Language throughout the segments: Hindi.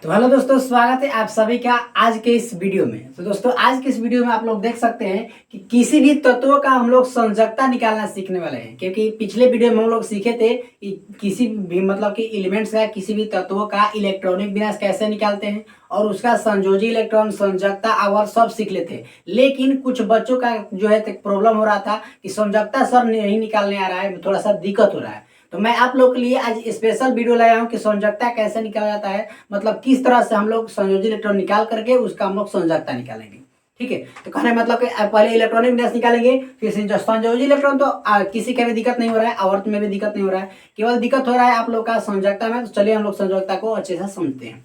तो हेलो दोस्तों, स्वागत है आप सभी का आज के इस वीडियो में। तो दोस्तों, आज के इस वीडियो में आप लोग देख सकते हैं कि किसी भी तत्वों का हम लोग संयोजकता निकालना सीखने वाले हैं। क्योंकि पिछले वीडियो में हम लोग सीखे थे कि किसी भी मतलब कि एलिमेंट्स का, किसी भी तत्वों का इलेक्ट्रॉनिक विन्यास कैसे निकालते हैं और उसका संयोजी इलेक्ट्रॉन, संयोजकता आवर्त सब सीख लेते हैं। लेकिन कुछ बच्चों का जो है प्रॉब्लम हो रहा था कि संयोजकता सर नहीं निकालने आ रहा है, थोड़ा सा दिक्कत हो रहा है। तो मैं आप लोग के लिए आज स्पेशल वीडियो लाया हूं कि संयोजकता कैसे निकाला जाता है, मतलब किस तरह से हम लोग संयोजी इलेक्ट्रॉन निकाल करके उसका हम लोग संयोजकता निकालेंगे। ठीक है, तो कहने मतलब कि पहले इलेक्ट्रॉनिक विन्यास निकालेंगे, फिर संयोजी इलेक्ट्रॉन। तो किसी का भी दिक्कत नहीं हो रहा है, आवर्त में भी दिक्कत नहीं हो रहा है, केवल दिक्कत हो रहा है आप लोग का संयोजकता में। तो चलिए हम लोग संयोजकता को अच्छे से समझते हैं।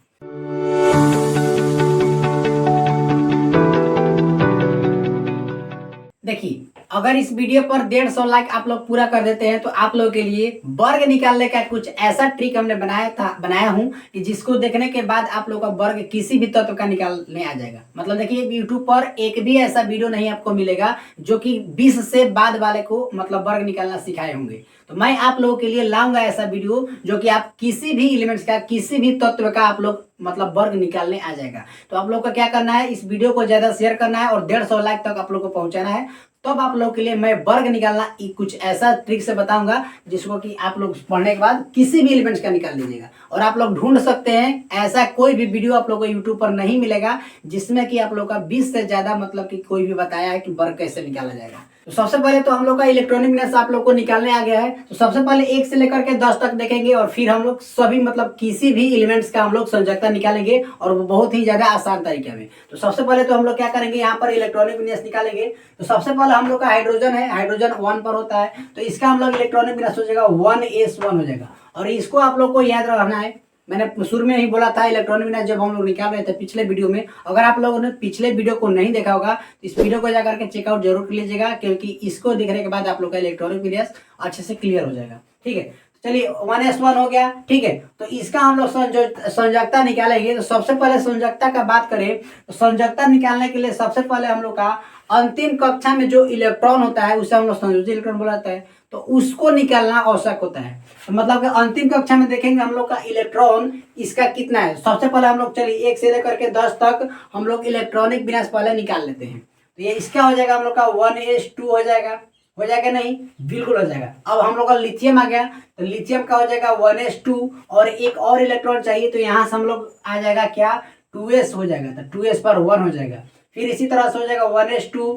देखिए, अगर इस वीडियो पर 150 लाइक आप लोग पूरा कर देते हैं तो आप लोगों के लिए वर्ग निकालने का कुछ ऐसा ट्रिक हमने बनाया हूं कि जिसको देखने के बाद आप लोग का वर्ग किसी भी तत्व का निकालने आ जाएगा। मतलब देखिए, यूट्यूब पर एक भी ऐसा वीडियो नहीं आपको मिलेगा जो कि 20 से बाद वाले को मतलब वर्ग निकालना सिखाए होंगे। तो मैं आप लोगों के लिए लाऊंगा ऐसा वीडियो जो कि आप किसी भी एलिमेंट्स का, किसी भी तत्व का आप लोग मतलब वर्ग निकालने आ जाएगा। तो आप लोग को क्या करना है, इस वीडियो को ज्यादा शेयर करना है और 150 लाइक तक आप लोग को पहुंचाना है। तब आप लोग के लिए मैं वर्ग निकालना कुछ ऐसा ट्रिक से बताऊंगा जिसको कि आप लोग पढ़ने के बाद किसी भी एलिमेंट्स का निकाल लीजिएगा। और आप लोग ढूंढ सकते हैं, ऐसा कोई भी वीडियो आप लोग को यूट्यूब पर नहीं मिलेगा जिसमें कि आप लोग का 20 से ज्यादा मतलब कि कोई भी बताया है कि वर्ग कैसे निकाला जाएगा। तो सबसे पहले तो हम लोग का इलेक्ट्रॉनिक विन्यास आप लोग को निकालने आ गया है। तो सबसे पहले 1 से लेकर के 10 तक देखेंगे और फिर हम लोग सभी मतलब किसी भी एलिमेंट्स का हम लोग संयोजकता निकालेंगे, और वो बहुत ही ज्यादा आसान तरीके में। तो सबसे पहले तो हम लोग क्या करेंगे, यहाँ पर इलेक्ट्रॉनिक विन्यास निकालेंगे। तो सबसे पहले हम लोग का हाइड्रोजन है, हाइड्रोजन 1 पर होता है, तो इसका हम लोग इलेक्ट्रॉनिक विन्यास हो जाएगा 1s1 हो जाएगा। और इसको आप लोग को याद रखना है, मैंने शुरू में ही बोला था इलेक्ट्रॉनिक विन्यास जब हम लोग निकाल रहे थे पिछले वीडियो में। अगर आप लोगों ने पिछले वीडियो को नहीं देखा होगा तो इस वीडियो को जाकर के चेकआउट जरूर कर लीजिएगा, क्योंकि इसको देखने के बाद आप लोग का इलेक्ट्रॉनिक विन्यास अच्छे से क्लियर हो जाएगा। ठीक है, चलिए 1s1 हो गया। ठीक है, तो इसका हम लोग संयोजकता निकालेंगे। तो सबसे पहले संयोजकता का बात करें तो संयोजकता निकालने के लिए सबसे पहले हम लोग का अंतिम कक्षा में जो इलेक्ट्रॉन होता है उसे हम लोग संयोजी इलेक्ट्रॉन बोला जाता है, तो उसको निकालना आवश्यक होता है। तो मतलब कि अंतिम कक्षा में देखेंगे हम लोग का इलेक्ट्रॉन इसका कितना है। सबसे पहले हम लोग चलिए 1 से लेकर के 10 तक हम लोग इलेक्ट्रॉनिक विन्यास पहले निकाल लेते हैं। तो ये इसका हो जाएगा हम लोग का 1s2 हो जाएगा। हो जाएगा नहीं, बिल्कुल हो जाएगा। अब हम लोग का लिथियम आ गया, तो लिथियम का हो जाएगा 1s2 और एक और इलेक्ट्रॉन चाहिए, तो यहाँ से हम लोग आ जाएगा क्या, 2s हो जाएगा। तो 2s पर 1 हो जाएगा। फिर इसी तरह से हो जाएगा 1s2,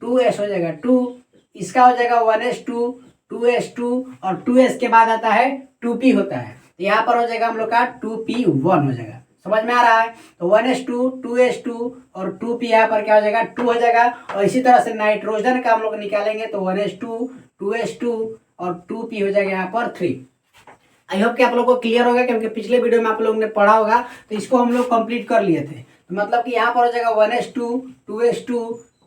2s हो जाएगा 2, इसका हो जाएगा 1s2, 2s2 और 2s के बाद आता है 2p होता है। तो यहाँ पर हो जाएगा हम लोग का 2p1 हो जाएगा। समझ में आ रहा है? तो 1s2, 2s2 और 2p यहाँ पर क्या हो जाएगा, 2 हो जाएगा। और इसी तरह से नाइट्रोजन का हम लोग निकालेंगे तो 1s2, 2s2 और 2p हो जाएगा यहाँ पर 3। आई होप कि आप लोग को क्लियर होगा, क्योंकि पिछले वीडियो में आप लोगों ने पढ़ा होगा तो इसको हम लोग कंप्लीट कर लिए थे। तो मतलब कि यहाँ पर हो जाएगा 1s2, 2s2,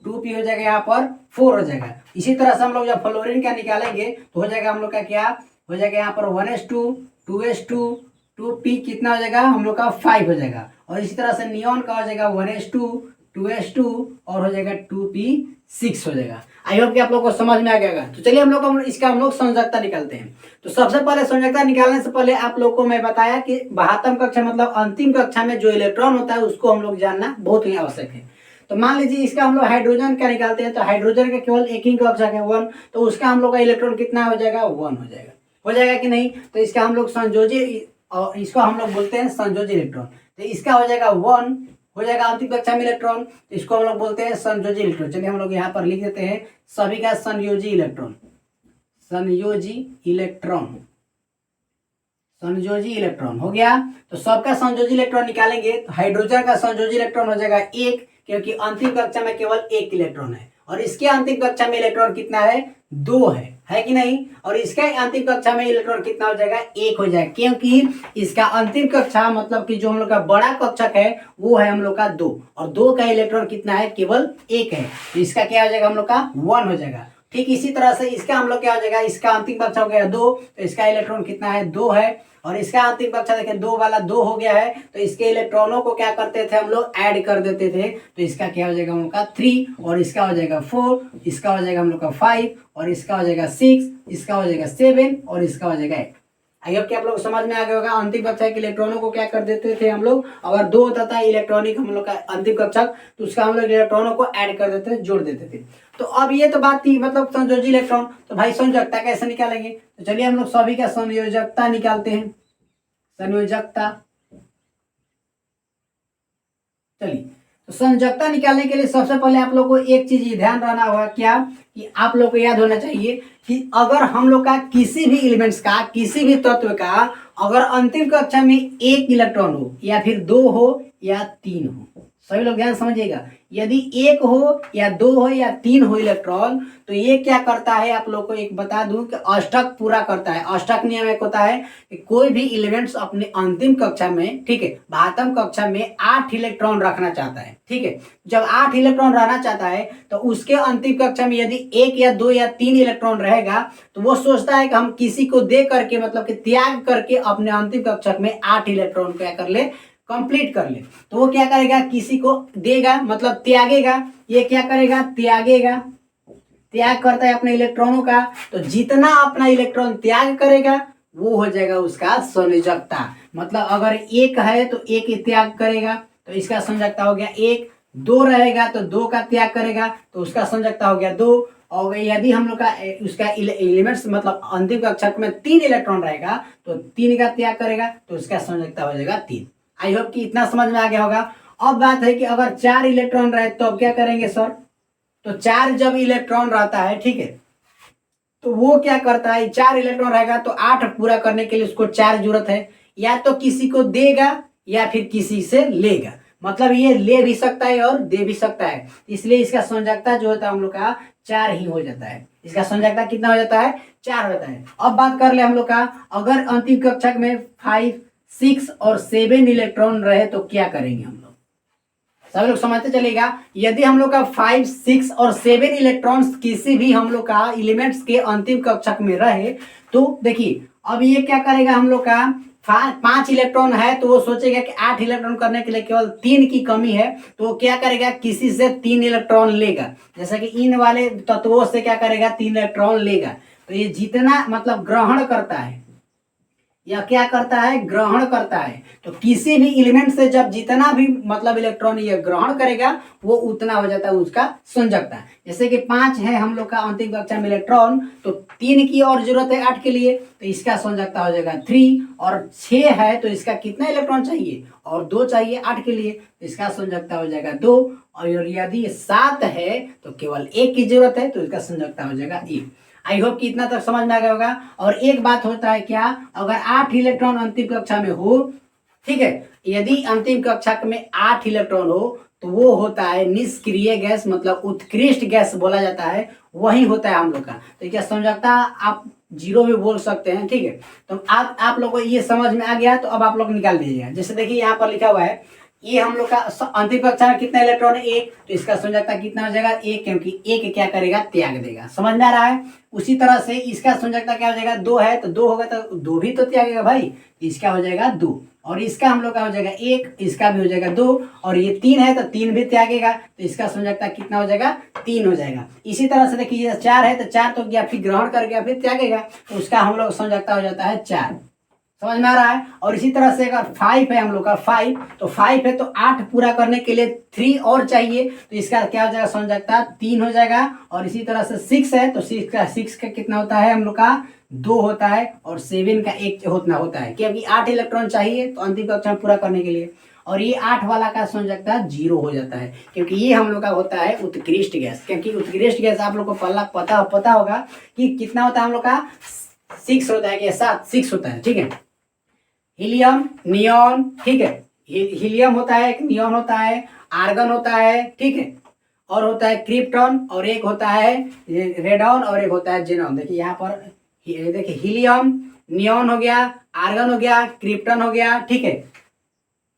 2p हो जाएगा यहाँ पर 4 हो जाएगा। इसी तरह से हम लोग जब फ्लोरीन का निकालेंगे तो हो जाएगा हम लोग का क्या हो जाएगा, यहाँ पर 1s2, 2s2, 2p कितना हो जाएगा हम लोग का 5 हो जाएगा। और इसी तरह से नियॉन का हो जाएगा 1s2, 2s2 और हो जाएगा 2p6 हो जाएगा। आई होप कि आप लोग को समझ में आ गया। तो चलिए हम लोग इसका हम लोग संयोजकता निकालते हैं। तो सबसे पहले संयोजकता निकालने से पहले आप लोग को मैं बताया कि 72 कक्षा मतलब अंतिम कक्षा में जो इलेक्ट्रॉन होता है उसको हम लोग जानना बहुत ही आवश्यक है। तो मान लीजिए इसका हम लोग हाइड्रोजन का निकालते हैं, तो हाइड्रोजन का केवल एक ही कक्षा है 1, तो उसका हम लोग का इलेक्ट्रॉन कितना हो जाएगा, 1 हो जाएगा। हो जाएगा कि नहीं? तो इसका हम लोग संयोजी, और इसको हम लोग बोलते हैं संयोजी इलेक्ट्रॉन। तो इसका हो जाएगा 1 हो जाएगा अंतिम कक्षा में इलेक्ट्रॉन, तो इसको हम लोग बोलते हैं संयोजी इलेक्ट्रॉन। चलिए हम लोग यहाँ पर लिख देते हैं सभी का संयोजी इलेक्ट्रॉन, संयोजी इलेक्ट्रॉन, संयोजी इलेक्ट्रॉन हो गया। तो सबका संयोजी इलेक्ट्रॉन निकालेंगे तो हाइड्रोजन का संयोजी इलेक्ट्रॉन हो जाएगा 1, क्योंकि अंतिम कक्षा में केवल 1 इलेक्ट्रॉन है। और इसके अंतिम कक्षा में इलेक्ट्रॉन कितना है, 2 है कि नहीं? और इसका अंतिम कक्षा में इलेक्ट्रॉन कितना हो जाएगा, 1 हो जाएगा, क्योंकि इसका अंतिम कक्षा मतलब कि जो हम लोग का बड़ा कक्षक है वो है हम लोग का 2, और 2 का इलेक्ट्रॉन कितना है, केवल 1 है। तो इसका क्या हो जाएगा हम लोग का 1 हो जाएगा। ठीक इसी तरह से इसका हम लोग क्या हो जाएगा, इसका अंतिम कक्षा हो गया 2, तो इसका इलेक्ट्रॉन कितना है, 2 है। और इसका अंतिम कक्षा देखिए 2 वाला 2 हो गया है, तो इसके इलेक्ट्रॉनों को क्या करते थे हम लोग, ऐड कर देते थे। तो इसका क्या हो जाएगा हम लोग का 3, और इसका हो जाएगा 4, इसका हो जाएगा हम लोग का 5, और इसका हो जाएगा 6, इसका हो जाएगा 7 और इसका हो जाएगा 8। आई होप कि आप लोग समझ में आ गया होगा। अंतिम कक्षा के इलेक्ट्रॉनों को क्या कर देते थे हम लोग, अगर 2 होता था इलेक्ट्रॉनिक हम लोग का अंतिम कक्षक, तो उसका हम लोग इलेक्ट्रॉनों को ऐड कर देते थे, जोड़ देते थे। तो अब ये तो बात थी मतलब संयोजी इलेक्ट्रॉन। तो भाई संयोजकता कैसे निकालेंगे, तो चलिए हम लोग सभी का संयोजकता निकालते हैं। संयोजकता, चलिए तो संयोजकता निकालने के लिए सबसे पहले आप लोग को एक चीज ध्यान रखना होगा, क्या कि आप लोग को याद होना चाहिए कि अगर हम लोग का किसी भी एलिमेंट्स का, किसी भी तत्व का अगर अंतिम कक्षा में 1 इलेक्ट्रॉन हो या फिर 2 हो या 3 हो, सभी लोग ध्यान समझिएगा, यदि 1 हो या 2 हो या 3 हो इलेक्ट्रॉन, तो ये क्या करता है आप लोग को एक बता दूं कि अष्टक पूरा करता है। अष्टक नियम एक होता है कि कोई भी एलिमेंट्स अपने अंतिम कक्षा में, ठीक है, 12वीं कक्षा में 8 इलेक्ट्रॉन रखना चाहता है, ठीक है। जब 8 इलेक्ट्रॉन रहना चाहता है तो उसके अंतिम कक्षा में यदि 1 या 2 या 3 इलेक्ट्रॉन रहेगा तो वो सोचता है कि हम किसी को दे करके, मतलब कि त्याग करके अपने अंतिम कक्षा में 8 इलेक्ट्रॉन क्या कर ले, कंप्लीट कर ले। तो वो क्या करेगा, किसी को देगा, मतलब त्यागेगा। ये क्या करेगा, त्यागेगा, त्याग करता है अपने इलेक्ट्रॉनों का। तो जितना अपना इलेक्ट्रॉन त्याग करेगा वो हो जाएगा उसका संयोजकता। मतलब अगर 1 है तो 1 त्याग करेगा तो इसका संयोजकता हो गया 1। 2 रहेगा तो 2 का त्याग करेगा तो उसका संयोजकता हो गया 2। और यदि हम लोग का उसका एलिमेंट्स मतलब अंतिम कक्षक में 3 इलेक्ट्रॉन रहेगा तो 3 का त्याग करेगा तो उसका संयोजकता हो जाएगा 3। आई होप कि इतना समझ में आ गया होगा। अब बात है कि अगर 4 इलेक्ट्रॉन रहे तो अब क्या करेंगे सर, तो 4 जब इलेक्ट्रॉन रहता है, ठीक है, तो वो क्या करता है, 4 इलेक्ट्रॉन रहेगा तो 8 पूरा करने के लिए उसको 4 जरूरत है। या तो किसी को देगा या फिर किसी से लेगा, मतलब ये ले भी सकता है और दे भी सकता है। इसलिए इसका संयोजकता जो होता है हम लोग का 4 ही हो जाता है। इसका संयोजकता कितना हो जाता है, 4 होता है। अब बात कर ले हम लोग का, अगर अंतिम कक्षक में 5, 6 और 7 इलेक्ट्रॉन रहे तो क्या करेंगे हम लोग, सब लोग समझते चलेगा। यदि हम लोग का 5, 6 और 7 इलेक्ट्रॉन्स किसी भी हम लोग का एलिमेंट्स के अंतिम कक्षक में रहे तो देखिए अब ये क्या करेगा, हम लोग का 5 इलेक्ट्रॉन है तो वो सोचेगा कि 8 इलेक्ट्रॉन करने के लिए केवल 3 की कमी है, तो वो क्या करेगा, किसी से 3 इलेक्ट्रॉन लेगा। जैसा कि इन वाले तत्वों से क्या करेगा, 3 इलेक्ट्रॉन लेगा। तो ये जितना मतलब ग्रहण करता है, या क्या करता है, ग्रहण करता है। तो किसी भी एलिमेंट से जब जितना भी मतलब इलेक्ट्रॉन ये ग्रहण करेगा वो उतना हो जाता है उसका संयोजकता। जैसे कि 5 है हम लोग का अंतिम कक्षा में इलेक्ट्रॉन, तो 3 की और जरूरत है 8 के लिए, तो इसका संयोजकता हो जाएगा 3। और 6 है तो इसका कितना इलेक्ट्रॉन चाहिए, और 2 चाहिए 8 के लिए, तो इसका संयोजकता हो जाएगा 2। और यदि 7 है तो केवल 1 की जरूरत है तो इसका संयोजकता हो जाएगा 1। आई होप कि इतना तक समझ में आ गया होगा। और एक बात होता है क्या, अगर 8 इलेक्ट्रॉन अंतिम कक्षा में हो, ठीक है, यदि अंतिम कक्षा में 8 इलेक्ट्रॉन हो तो वो होता है निष्क्रिय गैस, मतलब उत्कृष्ट गैस बोला जाता है, वही होता है हम लोग का। तो क्या संयोजकता आप 0 भी बोल सकते हैं, ठीक है। तो आप लोग को ये समझ में आ गया, तो अब आप लोग निकाल दीजिएगा। जैसे देखिए यहाँ पर लिखा हुआ है, ये हम लोग का अंतिम कक्षा में कितना इलेक्ट्रॉन है, 1, तो इसका संयोजकता कितना हो जाएगा 1, क्योंकि 1 क्या करेगा, त्याग देगा। समझ में आ रहा है। उसी तरह से इसका संयोजकता क्या हो जाएगा, 2 है तो 2 होगा तो 2 भी तो त्यागेगा भाई, इसका हो जाएगा 2। और इसका हम लोग का हो जाएगा 1, इसका भी हो जाएगा 2। और ये 3 है तो 3 भी त्यागेगा, तो इसका संयोजकता कितना हो जाएगा, 3 हो जाएगा। इसी तरह से देखिए 4 है तो 4 तो गया, फिर ग्रहण कर गया, फिर त्यागेगा, तो उसका हम लोग संयोजकता हो जाता है 4। समझ में आ रहा है। और इसी तरह से अगर 5 है हम लोग का 5, तो 5 है तो 8 पूरा करने के लिए 3 और चाहिए, तो इसका क्या हो जाएगा, संयोजकता 3 हो जाएगा। और इसी तरह से 6 है तो 6 का कितना होता है हम लोग का, 2 होता है। और 7 का 1 होता है, क्योंकि 8 इलेक्ट्रॉन चाहिए तो अंतिम कक्षा में पूरा करने के लिए। और ये 8 वाला का संयोजकता 0 हो जाता है, क्योंकि ये हम लोग का होता है उत्कृष्ट गैस। क्योंकि उत्कृष्ट गैस आप लोग को पता होगा कि कितना होता है हम लोग का, 6 होता है, 6 होता है, ठीक है। हीलियम, नियॉन, ठीक है, हीलियम होता है, एक नियॉन होता है, आर्गन होता है, ठीक है, और होता है क्रिप्टॉन, और एक होता है रेडॉन, और एक होता है जेनॉन। देखिए यहाँ पर देखिए हीलियम, नियॉन हो गया, आर्गन हो गया, क्रिप्टॉन हो गया, ठीक है,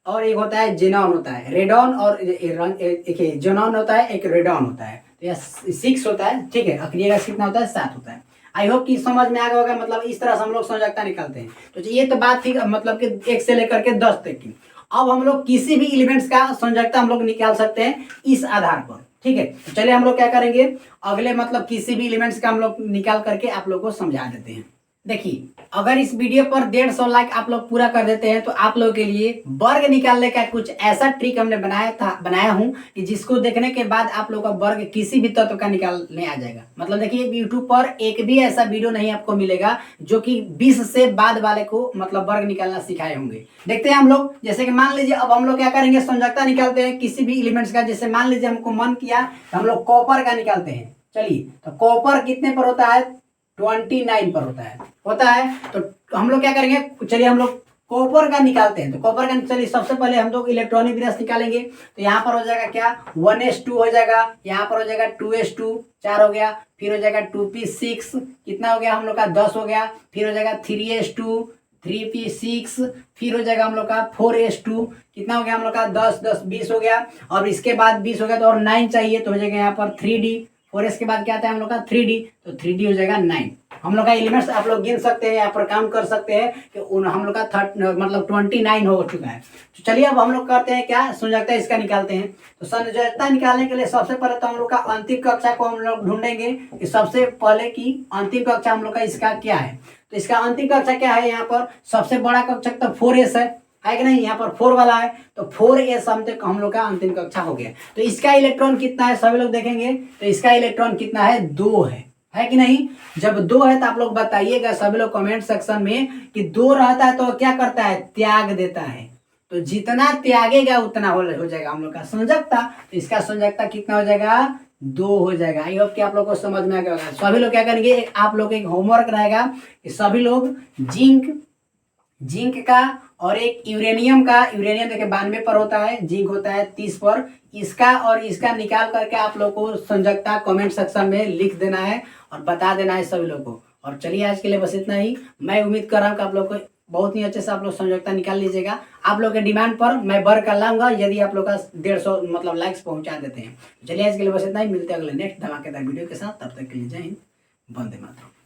और एक होता है जेनॉन होता है, रेडॉन, और एक जेनॉन होता है, एक रेडॉन होता है। तो यह 6 होता है, ठीक है। अक्रिय गैस कितना होता है, 7 होता है। आई होप कि समझ में आ गया होगा। मतलब इस तरह से हम लोग संयोजकता निकालते हैं। तो ये तो बात थी मतलब कि 1 से लेकर के 10 तक की। अब हम लोग किसी भी एलिमेंट्स का संयोजकता हम लोग निकाल सकते हैं इस आधार पर, ठीक है। तो चलिए हम लोग क्या करेंगे, अगले मतलब किसी भी एलिमेंट्स का हम लोग निकाल करके आप लोग को समझा देते हैं। देखिए, अगर इस वीडियो पर 150 लाइक आप लोग पूरा कर देते हैं तो आप लोगों के लिए वर्ग निकालने का कुछ ऐसा ट्रिक हमने बनाया हूं कि जिसको देखने के बाद आप लोग का वर्ग किसी भी तत्व का निकालने आ जाएगा। मतलब देखिए, यूट्यूब पर एक भी ऐसा वीडियो नहीं आपको मिलेगा जो कि 20 से बाद वाले को मतलब वर्ग निकालना सिखाए होंगे। देखते हैं हम लोग, जैसे कि मान लीजिए अब हम लोग क्या करेंगे, संयोजकता निकालते हैं किसी भी एलिमेंट्स का। जैसे मान लीजिए हमको मन किया तो हम लोग कॉपर का निकालते हैं। चलिए, तो कॉपर कितने पर होता है? 29 पर होता है। तो हम लोग क्या करेंगे, चलिए हम लोग कॉपर का निकालते हैं। तो कॉपर का चलिए सबसे पहले हम लोग इलेक्ट्रॉनिक विन्यास निकालेंगे। तो यहाँ पर हो जाएगा क्या, 1s2 हो जाएगा, यहाँ पर हो जाएगा 2s2 4 हो गया, फिर हो जाएगा 2p6 कितना हो गया हम लोग का 10 हो गया, फिर हो जाएगा 3s2 3p6, फिर हो जाएगा हम लोग का 4s2 कितना हो गया हम लोग का 10 10 20 हो गया। और इसके बाद 20 हो गया तो और 9 चाहिए, तो हो जाएगा यहाँ पर 3d। 4s के बाद क्या आता है हम लोग का 3d, तो 3d हो जाएगा 9। हम लोग का एलिमेंट्स आप लोग गिन सकते हैं, यहाँ पर काम कर सकते हैं कि हम लोग का मतलब 29 हो चुका है। तो चलिए अब हम लोग करते हैं क्या, संयोजकता इसका निकालते हैं। तो संयोजकता निकालने के लिए सबसे पहले तो हम लोग का अंतिम कक्षा को हम लोग ढूंढेंगे कि सबसे पहले की अंतिम कक्षा हम लोग का इसका क्या है। तो इसका अंतिम कक्षा क्या है, यहाँ पर सबसे बड़ा कक्षा तो 4s है कि नहीं, यहाँ पर 4 वाला है। तो 4s हम लोग का अंतिम कक्षा हो गया। तो इसका इलेक्ट्रॉन कितना है सभी लोग देखेंगे, तो इसका इलेक्ट्रॉन कितना है, 2 है कि नहीं। जब 2 है तो आप लोग बताइएगा सभी लोग कमेंट सेक्शन में कि 2 रहता है तो क्या करता है, त्याग देता है। तो जितना त्यागेगा उतना हो जाएगा हम लोग का संयोजकता। तो इसका संयोजकता कितना हो जाएगा, 2 हो जाएगा। आई होप कि आप लोग को समझ में आ गया होगा। सभी लोग क्या करेंगे, आप लोग एक होमवर्क रहेगा कि सभी लोग जिंक का और एक यूरेनियम देखिए 92 पर होता है, जिंक होता है 30 पर। इसका और इसका निकाल करके आप लोग को संयोजकता कमेंट सेक्शन में लिख देना है और बता देना है सभी लोग को। और चलिए आज के लिए बस इतना ही। मैं उम्मीद कर रहा हूँ कि आप लोग को बहुत ही अच्छे से आप लोग संयोजकता निकाल लीजिएगा। आप लोग के डिमांड पर मैं वर्क कर लाऊंगा यदि आप लोग का 150 मतलब लाइक्स पहुंचा देते हैं। चलिए आज के लिए बस इतना ही, मिलते हैं अगले नेक्स्ट धमाकेदार वीडियो के साथ। तब तक के लिए जय हिंद, वंदे मातरम।